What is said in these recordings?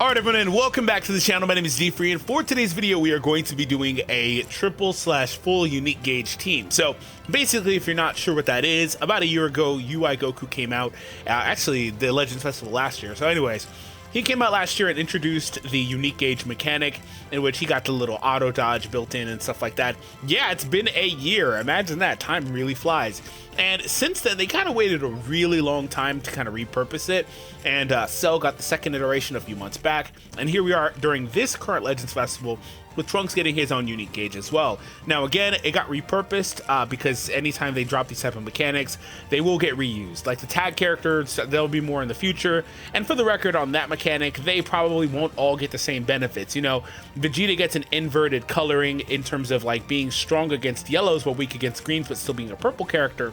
Alright everyone, and welcome back to the channel. My name is D-Free, and for today's video we are going to be doing a triple/full unique gauge team. So basically, if you're not sure what that is, about a year ago UI Goku came out, actually the Legends Festival last year. So anyways, he came out last year and introduced the unique gauge mechanic, in which he got the little auto dodge built in and stuff like that. Yeah, it's been a year. Imagine that. Time really flies. And since then, they kind of waited a really long time to kind of repurpose it. And Cell got the second iteration a few months back. And here we are during this current Legends Festival, with Trunks getting his own unique gauge as well. Now again, it got repurposed because anytime they drop these type of mechanics, they will get reused. Like the tag characters, there'll be more in the future. And for the record, on that mechanic, they probably won't all get the same benefits. You know, Vegeta gets an inverted coloring in terms of like being strong against yellows but weak against greens, but still being a purple character,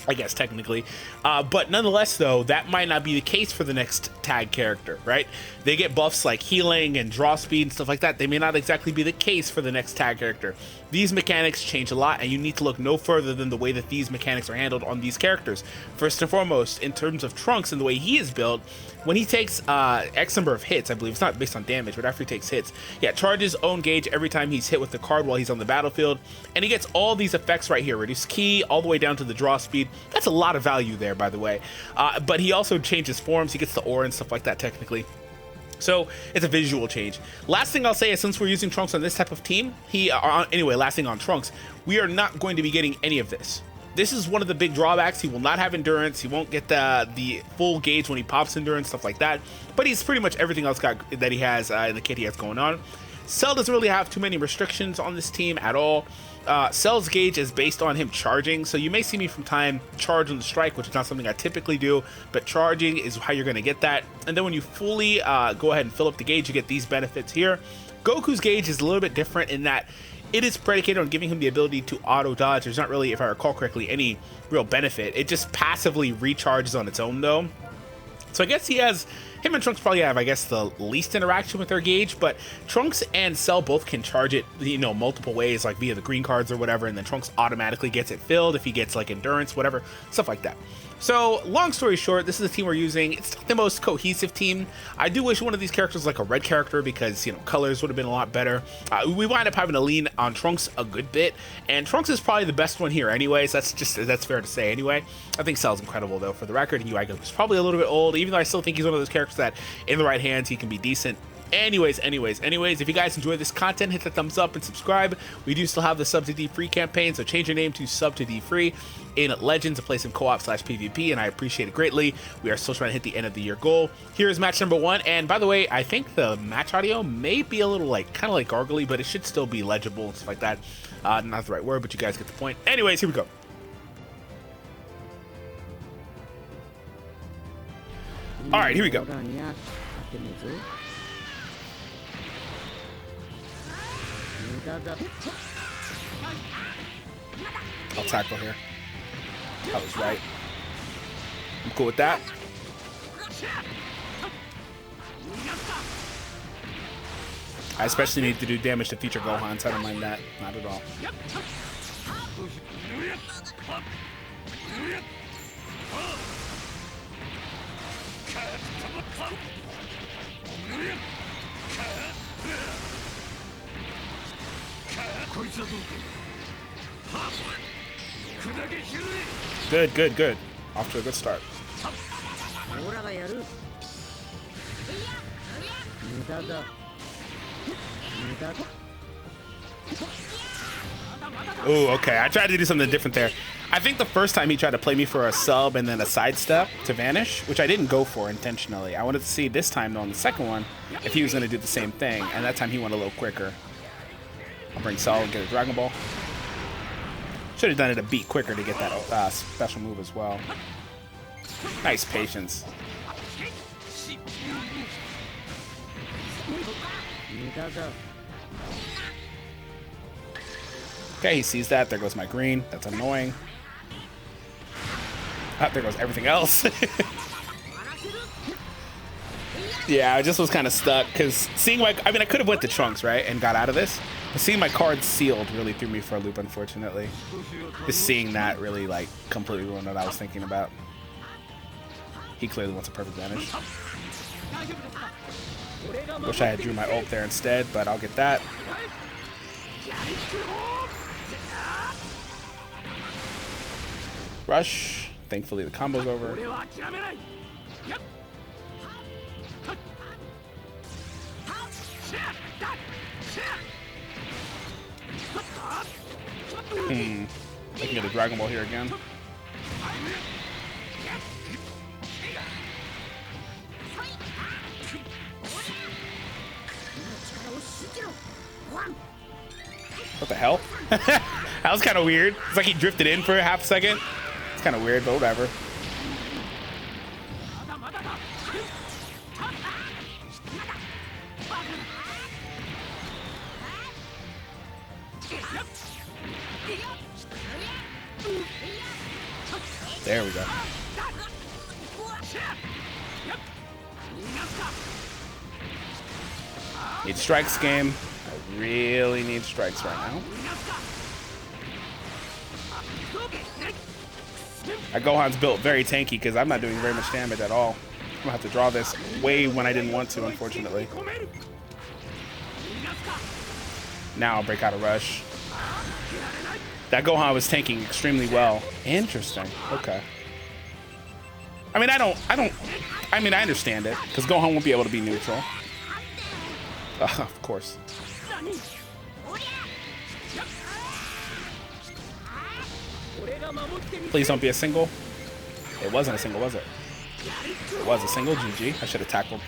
I guess technically, but nonetheless though, that might not be the case for the next tag character, right? They get buffs like healing and draw speed and stuff like that. They may not exactly be the case for the next tag character. These mechanics change a lot, and you need to look no further than the way that these mechanics are handled on these characters. First and foremost, in terms of Trunks and the way he is built, when he takes X number of hits, I believe it's not based on damage, but after he takes hits, yeah, charges own gauge every time he's hit with the card while he's on the battlefield, and he gets all these effects right here, reduce ki all the way down to the draw speed. That's a lot of value there, by the way. But he also changes forms. He gets the aura and stuff like that technically. So it's a visual change. Last thing I'll say is, since we're using Trunks on this type of team, last thing on Trunks, we are not going to be getting any of this. This is one of the big drawbacks. He will not have endurance. He won't get the full gauge when he pops endurance, stuff like that. But he's pretty much everything else that he has in the kit he has going on. Cell doesn't really have too many restrictions on this team at all. Cell's gauge is based on him charging, so you may see me from time charge on the strike, which is not something I typically do, but charging is how you're going to get that. And then when you fully go ahead and fill up the gauge, you get these benefits here. Goku's gauge is a little bit different in that it is predicated on giving him the ability to auto dodge. There's not really, if I recall correctly, any real benefit. It just passively recharges on its own though. So I guess him and Trunks probably have, I guess, the least interaction with their gauge, but Trunks and Cell both can charge it, you know, multiple ways, like via the green cards or whatever, and then Trunks automatically gets it filled if he gets like endurance, whatever, stuff like that. So long story short, this is a team we're using. It's not the most cohesive team. I do wish one of these characters was like a red character, because, you know, colors would have been a lot better. We wind up having to lean on Trunks a good bit, and Trunks is probably the best one here anyways. That's fair to say anyway. I think Cell's incredible though, for the record, and UI Goku's probably a little bit old, even though I still think he's one of those characters that in the right hands he can be decent. Anyways, if you guys enjoy this content, hit the thumbs up and subscribe. We do still have the Sub to D-Free campaign, so change your name to Sub to D-Free in Legends to play some co-op/PvP, and I appreciate it greatly. We are still trying to hit the end of the year goal. Here is match number 1, and by the way, I think the match audio may be a little like kind of like gargly, but it should still be legible and stuff like that. Not the right word, but you guys get the point. Anyways, here we go. All right, here we go. I'll tackle here. I was right. I'm cool with that. I especially need to do damage to future Gohan, so I don't mind that. Not at all. Good. Off to a good start. Ooh, okay. I tried to do something different there. I think the first time he tried to play me for a sub and then a sidestep to vanish, which I didn't go for intentionally. I wanted to see this time, though, on the second one, if he was going to do the same thing, and that time he went a little quicker. I'll bring Cell and get a Dragon Ball. Should have done it a beat quicker to get that special move as well. Nice patience. Okay, he sees that. There goes my green. That's annoying. There goes everything else. Yeah, I just was kind of stuck because seeing my, I could have went to Trunks, right, and got out of this. But seeing my cards sealed really threw me for a loop, unfortunately. Just seeing that really, like, completely ruined what I was thinking about. He clearly wants a perfect advantage. Wish I had drew my ult there instead, but I'll get that. Rush. Thankfully the combo's over. I can get a Dragon Ball here again. What the hell? That was kind of weird. It's like he drifted in for a half second. It's kind of weird, but whatever. There we go. Need strikes game. I really need strikes right now. Gohan's built very tanky because I'm not doing very much damage at all. I'm gonna have to draw this way when I didn't want to, unfortunately. Now I'll break out a rush. That Gohan was tanking extremely well. Interesting. Okay. I mean, I understand it because Gohan won't be able to be neutral. Of course. Please don't be a single. It wasn't a single, was it? It was a single. GG. I should have tackled.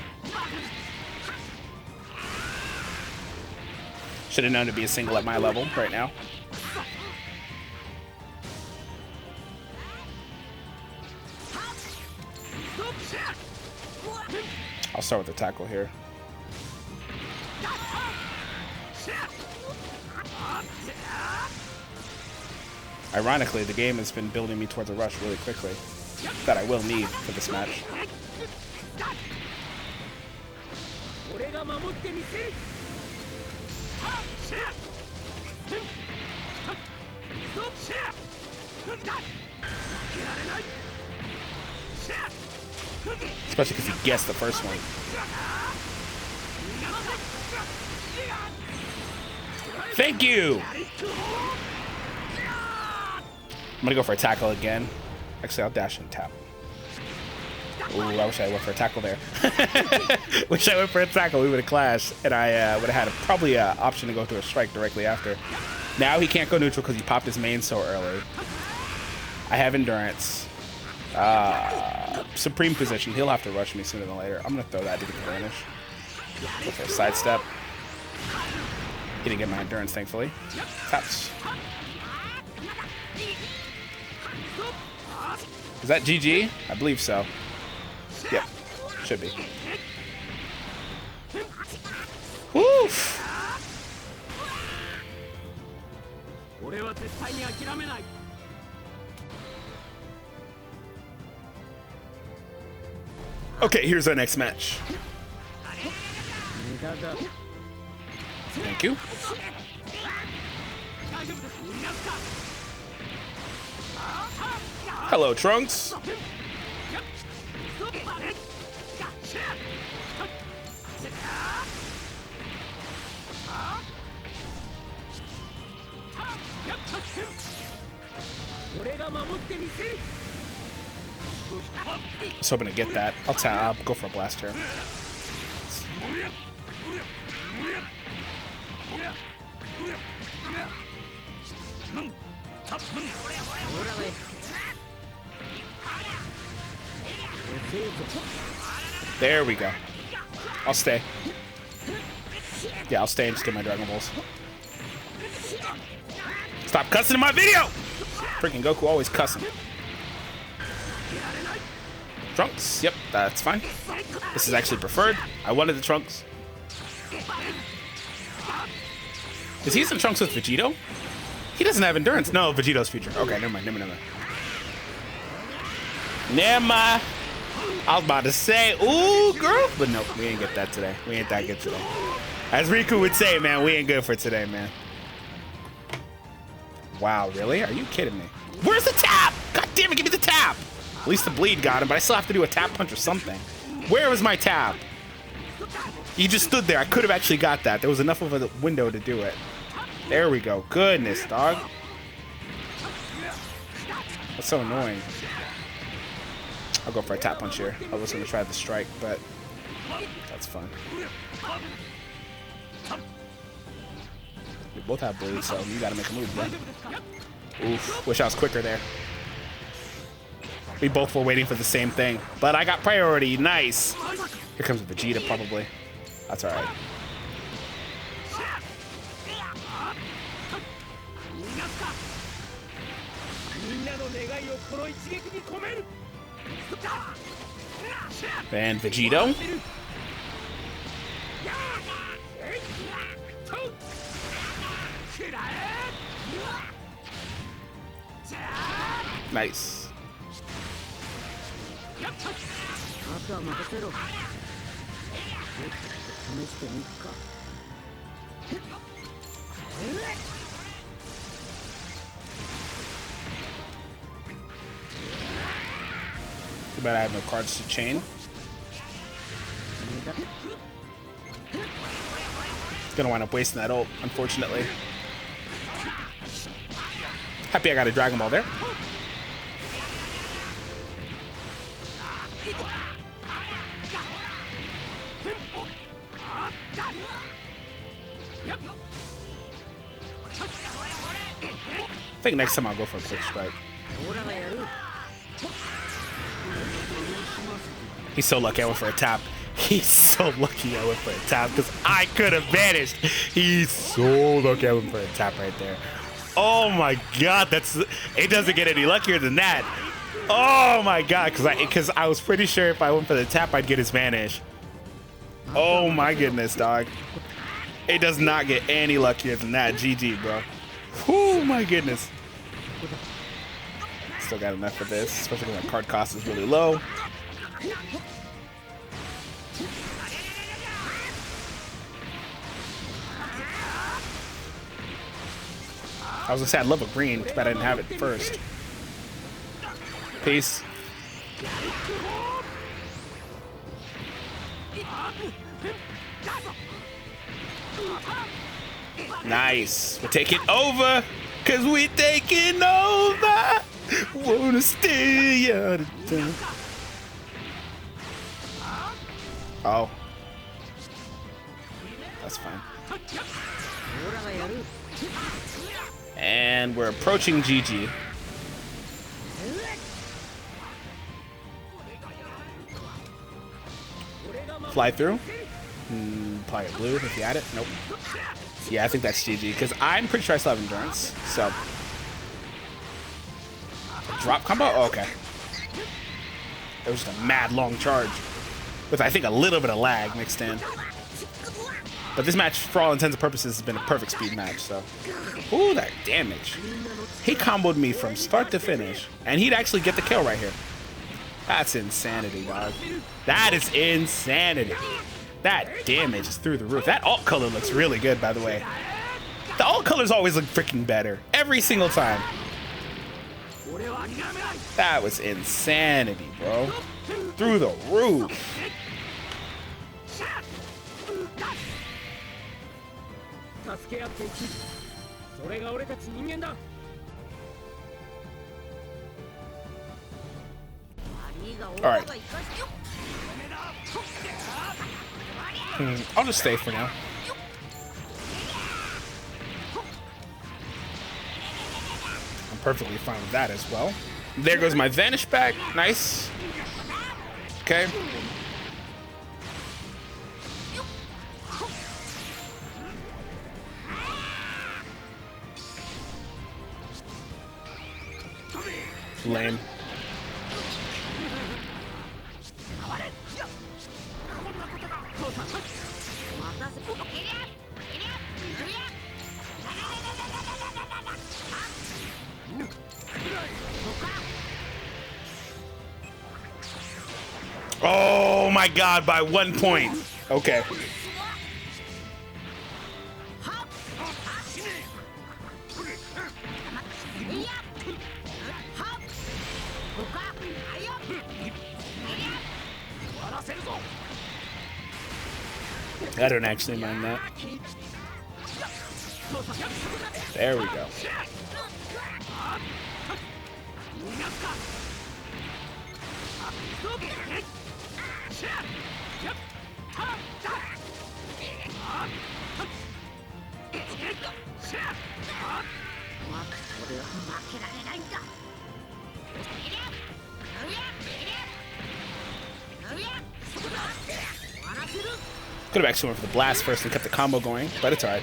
Should have known to be a single at my level right now. I'll start with the tackle here. Ironically, the game has been building me towards a rush really quickly that I will need for this match. Especially because he guessed the first one. Thank you! I'm gonna go for a tackle again. Actually, I'll dash and tap. Ooh, I wish I went for a tackle there. Wish I went for a tackle. We would have clashed, and I would have had probably an option to go to a strike directly after. Now he can't go neutral because he popped his main so early. I have endurance. Supreme position. He'll have to rush me sooner than later. I'm gonna throw that to get the vanish. Go for a sidestep. He didn't get my endurance, thankfully. Taps. Is that GG? I believe so. Yep. Should be. Woof! Okay, here's our next match. Thank you. Hello, Trunks. I was hoping to get that. I'll go for a blast here. There we go. I'll stay. Yeah, I'll stay and just get my Dragon Balls. Stop cussing in my video! Freaking Goku always cussing. Trunks. Yep, that's fine. This is actually preferred. I wanted the Trunks. Is he using Trunks with Vegito? He doesn't have endurance. No, Vegito's future. Okay, never mind. Never mind. I was about to say, ooh, girl. But no, we ain't get that today. We ain't that good today. As Riku would say, man, we ain't good for today, man. Wow, really? Are you kidding me? Where's the tap? God damn it, give me the tap. At least the bleed got him, but I still have to do a tap punch or something. Where was my tap? You just stood there. I could have actually got that. There was enough of a window to do it. There we go. Goodness, dog. That's so annoying. I'll go for a tap punch here. I was going to try the strike, but that's fun. We both have blades, so you got to make a move, man. Oof. Wish I was quicker there. We both were waiting for the same thing, but I got priority. Nice. Here comes Vegeta, probably. That's all right. And Vegito. Nice. Too bad I have no cards to chain. Gonna wind up wasting that ult, unfortunately. Happy I got a Dragon Ball there. I think next time I'll go for a quick strike. He's so lucky I went for a tap. He's so lucky I went for a tap because I could have vanished. He's so lucky I went for a tap right there. Oh my god, it doesn't get any luckier than that. Oh my god, because I was pretty sure if I went for the tap I'd get his vanish. Oh my goodness, dog. It does not get any luckier than that. GG, bro. Oh my goodness. Still got enough for this, especially when my card cost is really low. I was gonna say I'd love a green, but I didn't have it first. Peace. Nice. We're taking over, cause we taking over. Wanna stay out of town. Oh. That's fine. And we're approaching GG. Fly through. Probably a blue if you had it. Nope. Yeah, I think that's GG because I'm pretty sure I still have endurance. So. Drop combo? Oh, okay. It was just a mad long charge with, I think, a little bit of lag mixed in. But this match, for all intents and purposes, has been a perfect speed match, so. Ooh, that damage. He comboed me from start to finish, and he'd actually get the kill right here. That's insanity, dog. That is insanity. That damage is through the roof. That alt color looks really good, by the way. The alt colors always look freaking better. Every single time. That was insanity, bro. Through the roof. All right. I'll just stay for now. I'm perfectly fine with that as well. There goes my vanish back. Nice. Okay. Lame. Oh my god, by 1 point. Okay. I don't actually mind that. There we go. Could have actually went for the blast first and kept the combo going, but it's alright.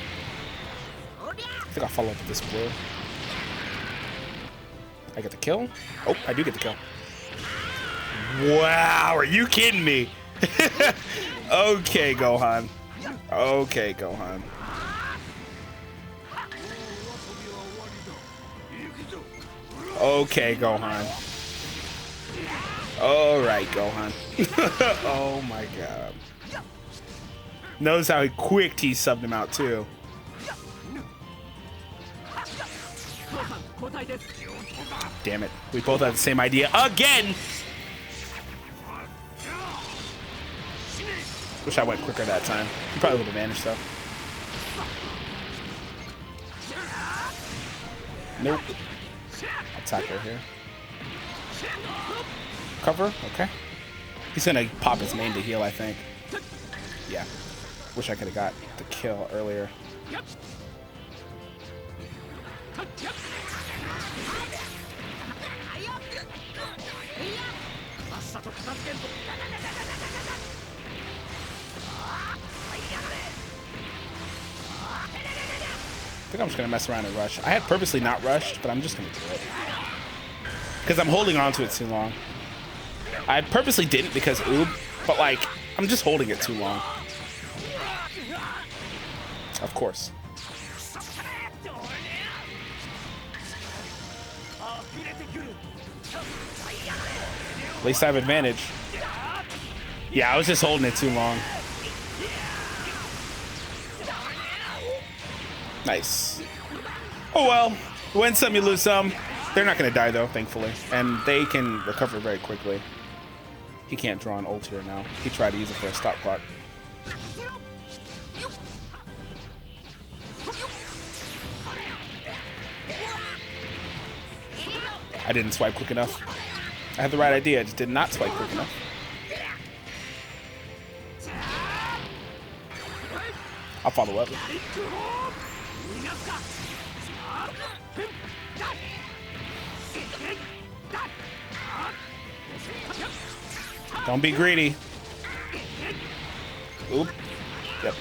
I think I'll follow up with this blue. I get the kill? Oh, I do get the kill. Wow, are you kidding me? Okay, Gohan. Okay, Gohan. Okay, Gohan. Alright, Gohan. Oh my god. Notice how quick he subbed him out too. Damn it. We both have the same idea again! Wish I went quicker that time. You probably would have vanished though. Nope. Attack right here. Cover? Okay. He's gonna pop his main to heal, I think. Yeah. Wish I could have got the kill earlier. I think I'm just gonna mess around and rush. I had purposely not rushed, but I'm just gonna do it. Because I'm holding on to it too long. I purposely didn't because oob, but like, I'm just holding it too long. Of course. At least I have advantage. Yeah, I was just holding it too long. Nice. Oh well, win some, you lose some. They're not gonna die though, thankfully. And they can recover very quickly. He can't draw an ult here now. He tried to use it for a stop clock. I didn't swipe quick enough. I had the right idea, I just did not swipe quick enough. I'll follow up. Don't be greedy. Oop. Yep.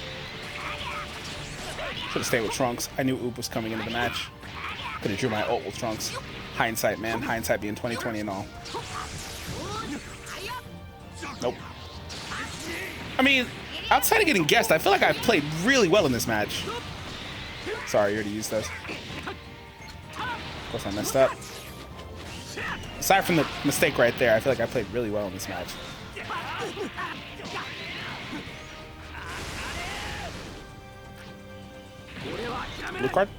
Should have stayed with Trunks. I knew Oop was coming into the match. Could have drew my ult with Trunks. Hindsight, man. Hindsight being 20/20 and all. Nope. I mean, outside of getting guessed, I feel like I played really well in this match. Sorry, you already used those. Of course I messed up. Aside from the mistake right there, I feel like I played really well in this match. Blue card?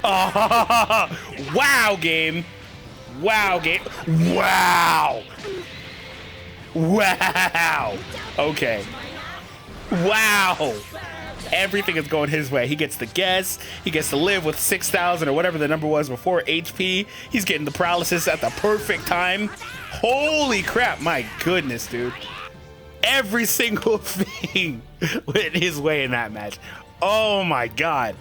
Oh, wow, game. Wow, game. Wow. Wow. Okay. Wow. Everything is going his way. He gets the guess. He gets to live with 6,000 or whatever the number was before HP. He's getting the paralysis at the perfect time. Holy crap. My goodness, dude. Every single thing went his way in that match. Oh my God.